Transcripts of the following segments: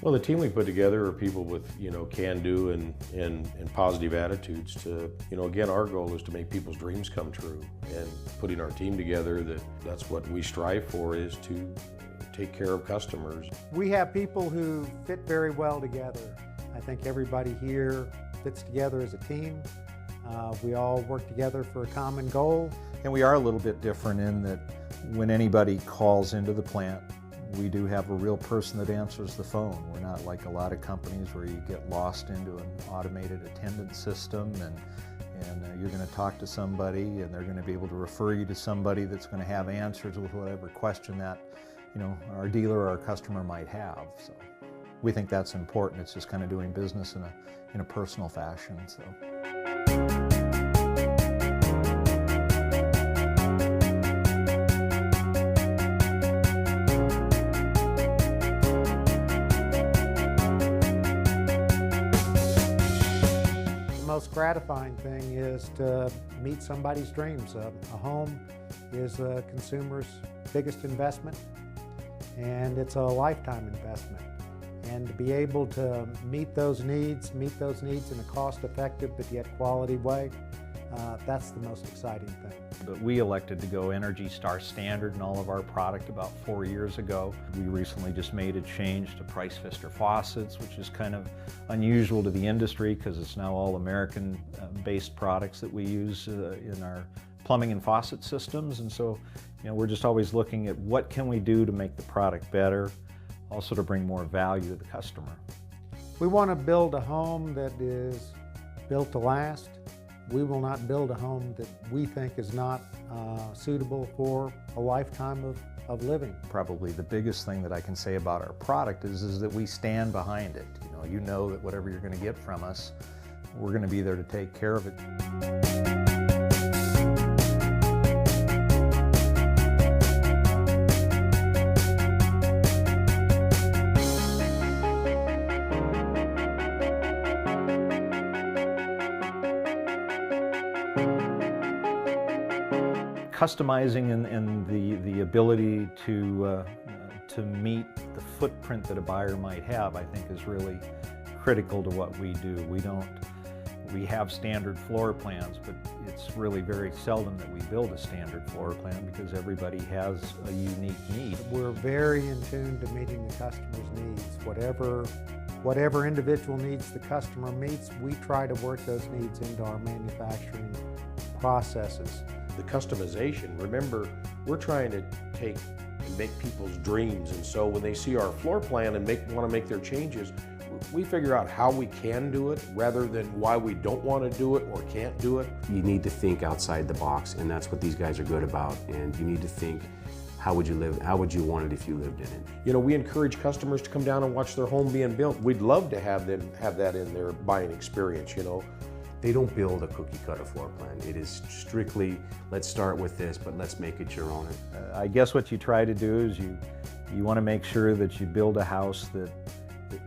Well, the team we put together are people with, can-do and positive attitudes to, again, our goal is to make people's dreams come true. And putting our team together, that's what we strive for, is to take care of customers. We have people who fit very well together. I think everybody here fits together as a team. We all work together for a common goal. And we are a little bit different in that when anybody calls into the plant, we do have a real person that answers the phone. We're not like a lot of companies where you get lost into an automated attendance system and you're going to talk to somebody and they're going to be able to refer you to somebody that's going to have answers with whatever question that our dealer or our customer might have. So we think that's important. It's just kind of doing business in a personal fashion. So. The most gratifying thing is to meet somebody's dreams. A home is a consumer's biggest investment, and it's a lifetime investment. And to be able to meet those needs in a cost-effective but yet quality way, that's the most exciting thing. But we elected to go Energy Star Standard in all of our product about 4 years ago. We recently just made a change to Price Pfister faucets, which is kind of unusual to the industry because it's now all American-based products that we use in our plumbing and faucet systems. And so, we're just always looking at what can we do to make the product better, also to bring more value to the customer. We want to build a home that is built to last. We will not build a home that we think is not suitable for a lifetime of living. Probably the biggest thing that I can say about our product is that we stand behind it. You know that whatever you're going to get from us, we're going to be there to take care of it. Customizing and the ability to meet the footprint that a buyer might have, I think, is really critical to what we do. We have standard floor plans, but it's really very seldom that we build a standard floor plan because everybody has a unique need. We're very in tune to meeting the customer's needs. Whatever individual needs the customer meets, we try to work those needs into our manufacturing processes. The customization, remember, we're trying to take and make people's dreams, and so when they see our floor plan and want to make their changes, we figure out how we can do it rather than why we don't want to do it or can't do it. You need to think outside the box, and that's what these guys are good about. And you need to think, how would you live? How would you want it if you lived in it? We encourage customers to come down and watch their home being built. We'd love to have them have that in their buying experience, They don't build a cookie cutter floor plan. It is strictly, let's start with this, but let's make it your own. I guess what you try to do is you want to make sure that you build a house that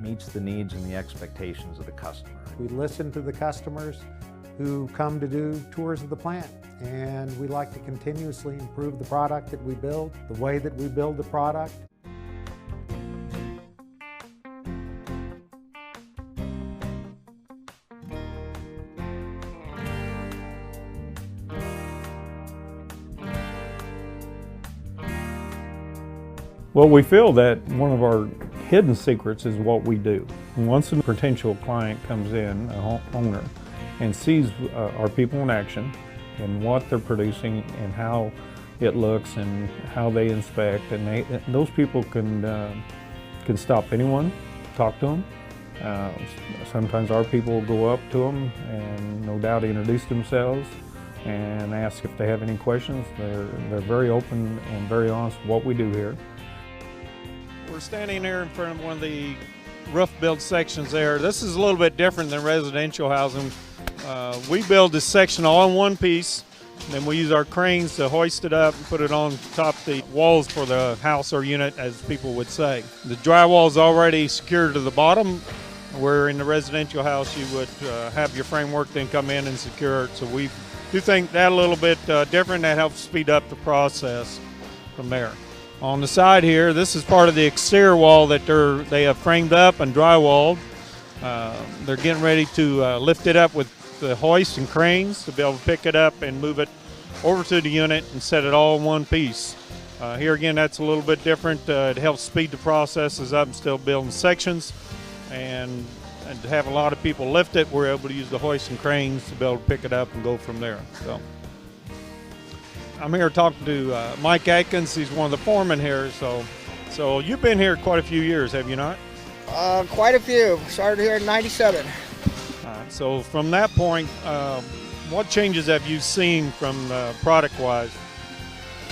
meets the needs and the expectations of the customer. We listen to the customers who come to do tours of the plant, and we like to continuously improve the product that we build, the way that we build the product. Well, we feel that one of our hidden secrets is what we do. Once a potential client comes in, a owner, and sees our people in action and what they're producing and how it looks and how they inspect, and those people can stop anyone, talk to them. Sometimes our people will go up to them and no doubt introduce themselves and ask if they have any questions. They're very open and very honest with what we do here. We're standing here in front of one of the roof build sections there. This is a little bit different than residential housing. We build this section all in one piece, and then we use our cranes to hoist it up and put it on top of the walls for the house or unit, as people would say. The drywall is already secured to the bottom, where in the residential house you would have your framework then come in and secure it. So we do think that a little bit different. That helps speed up the process from there. On the side here, this is part of the exterior wall that they have framed up and drywalled. They're getting ready to lift it up with the hoist and cranes to be able to pick it up and move it over to the unit and set it all in one piece. Here again, that's a little bit different. It helps speed the processes up and still building sections. And to have a lot of people lift it, we're able to use the hoist and cranes to be able to pick it up and go from there. So I'm here talking to Mike Atkins. He's one of the foremen here. So you've been here quite a few years, have you not? Quite a few. Started here in '97. So from that point, what changes have you seen from product-wise?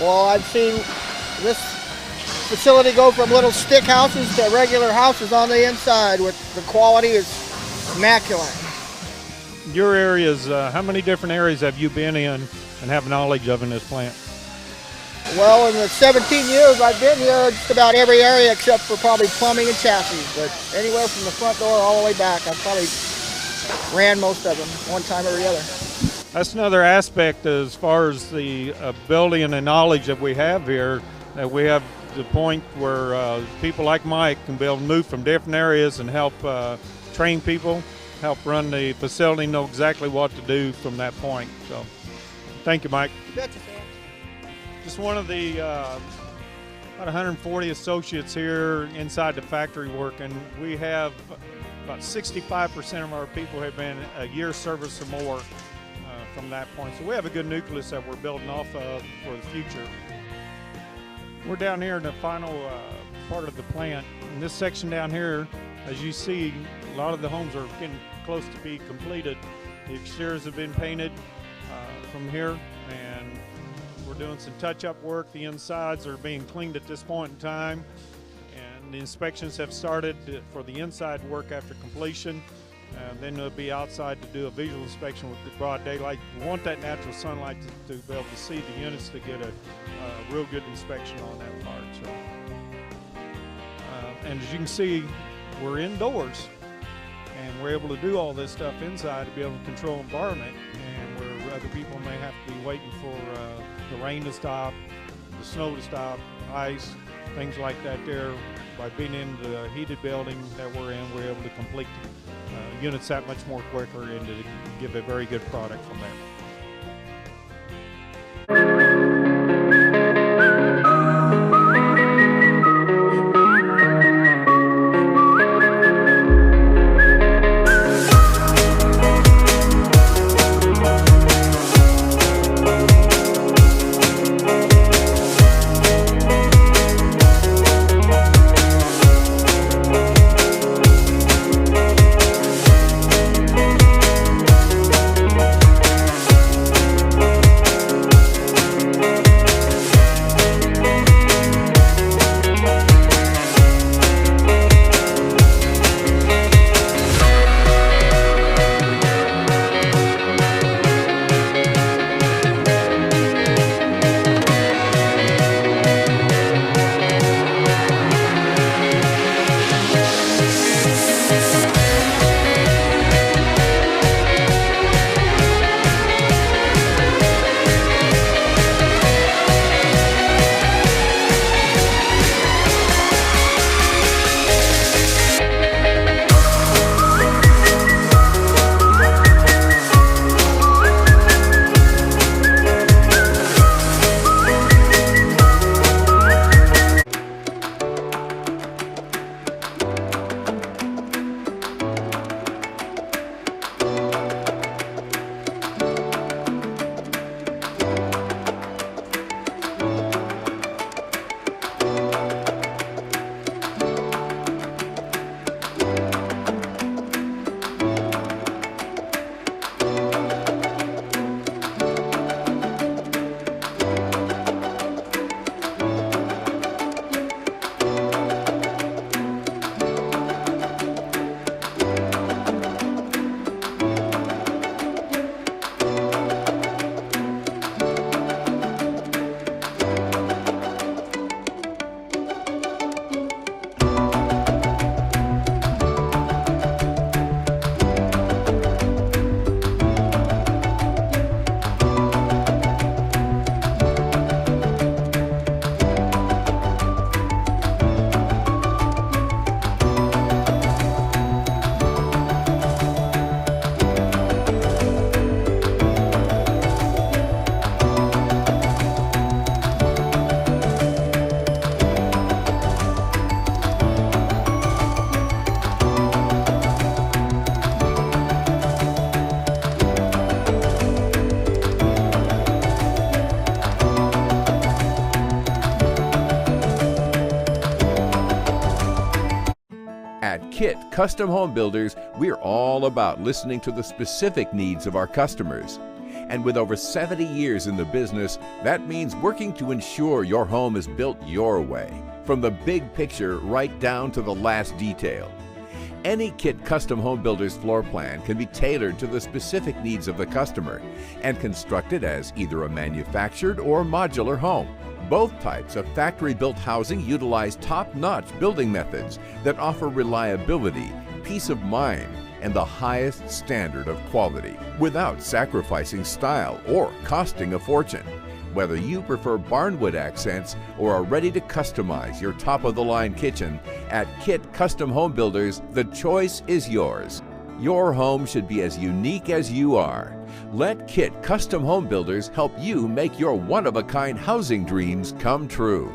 Well, I've seen this facility go from little stick houses to regular houses on the inside. With the quality is immaculate. Your areas, how many different areas have you been in and have knowledge of in this plant? Well, in the 17 years I've been here, just about every area except for probably plumbing and chassis. But anywhere from the front door all the way back, I've probably ran most of them one time or the other. That's another aspect as far as the ability and the knowledge that we have here, that we have the point where people like Mike can be able to move from different areas and help train people, help run the facility, know exactly what to do from that point. So thank you, Mike. You betcha, Sam. Just one of the about 140 associates here inside the factory working. We have about 65% of our people have been a year's service or more from that point. So we have a good nucleus that we're building off of for the future. We're down here in the final part of the plant. In this section down here, as you see, a lot of the homes are getting close to be completed. The exteriors have been painted from here, and we're doing some touch-up work. The insides are being cleaned at this point in time, and the inspections have started for the inside work after completion. Then they'll be outside to do a visual inspection with the broad daylight. We want that natural sunlight to be able to see the units to get a real good inspection on that part. So, and as you can see, we're indoors, and we're able to do all this stuff inside to be able to control environment, and where other people may have to be waiting for the rain to stop, the snow to stop, ice, things like that there. By being in the heated building that we're in, we're able to complete units that much more quicker and to give a very good product from there. Kit Custom Home Builders, we're all about listening to the specific needs of our customers. And with over 70 years in the business, that means working to ensure your home is built your way, from the big picture right down to the last detail. Any Kit Custom Home Builders floor plan can be tailored to the specific needs of the customer and constructed as either a manufactured or modular home. Both types of factory-built housing utilize top-notch building methods that offer reliability, peace of mind, and the highest standard of quality without sacrificing style or costing a fortune. Whether you prefer barnwood accents or are ready to customize your top-of-the-line kitchen, at Kit Custom Home Builders, the choice is yours. Your home should be as unique as you are. Let Kit Custom Home Builders help you make your one-of-a-kind housing dreams come true.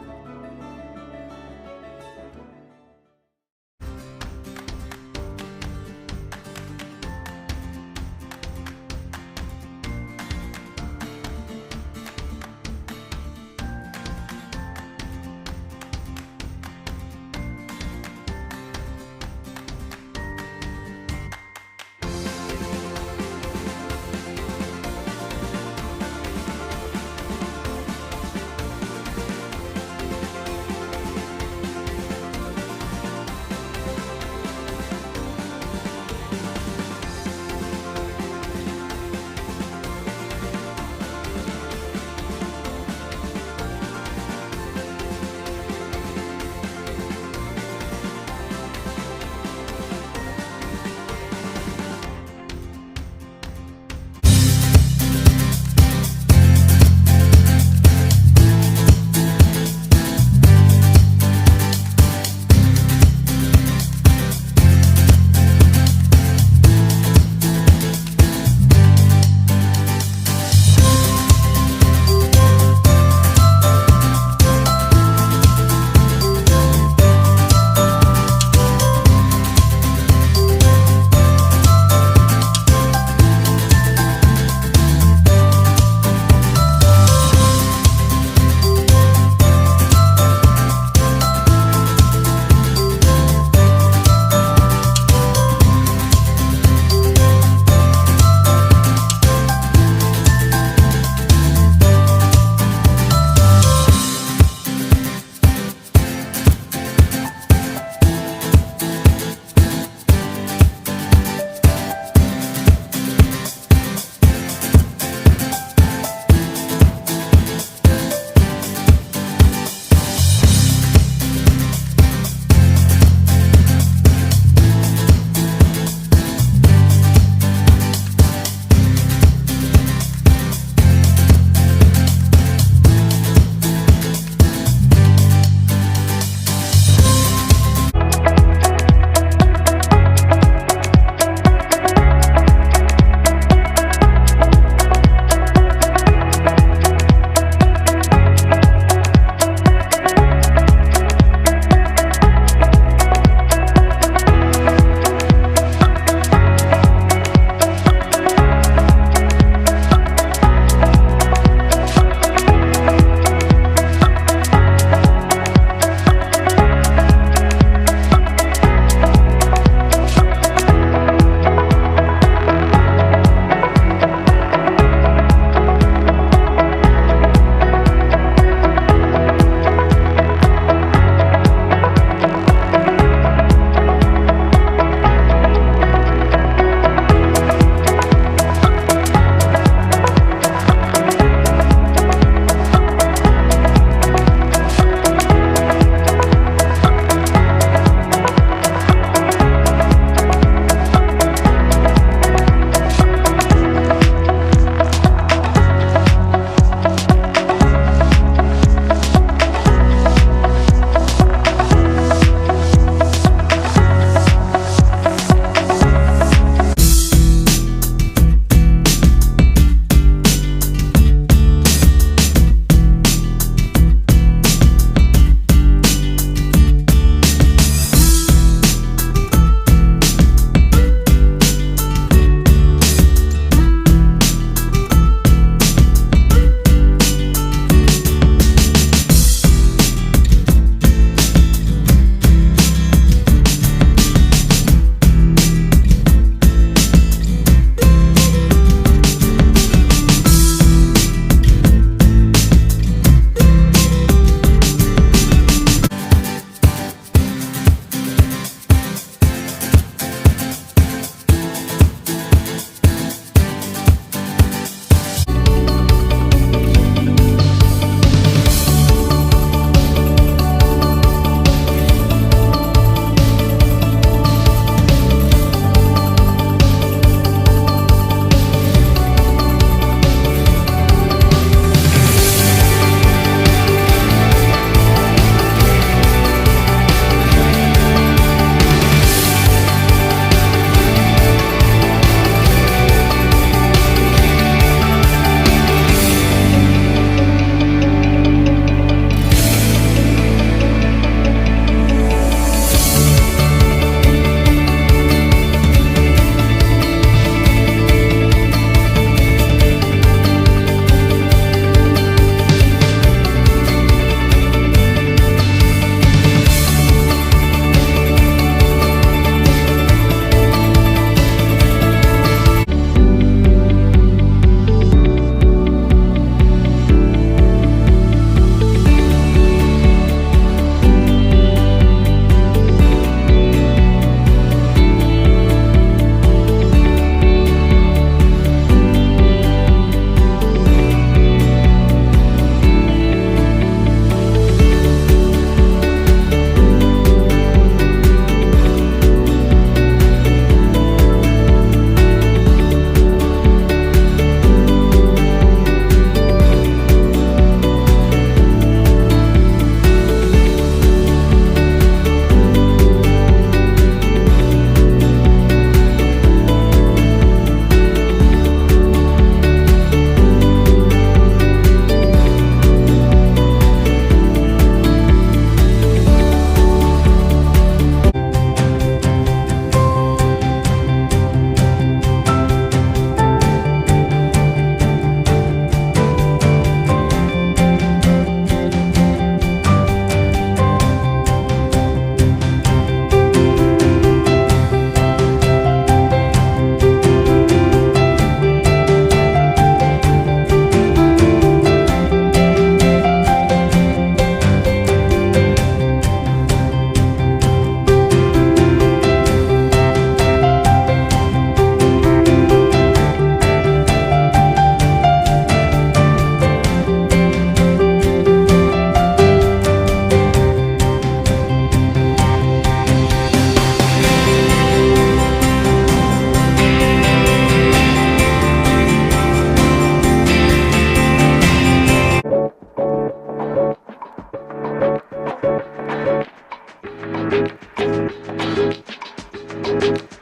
Montana.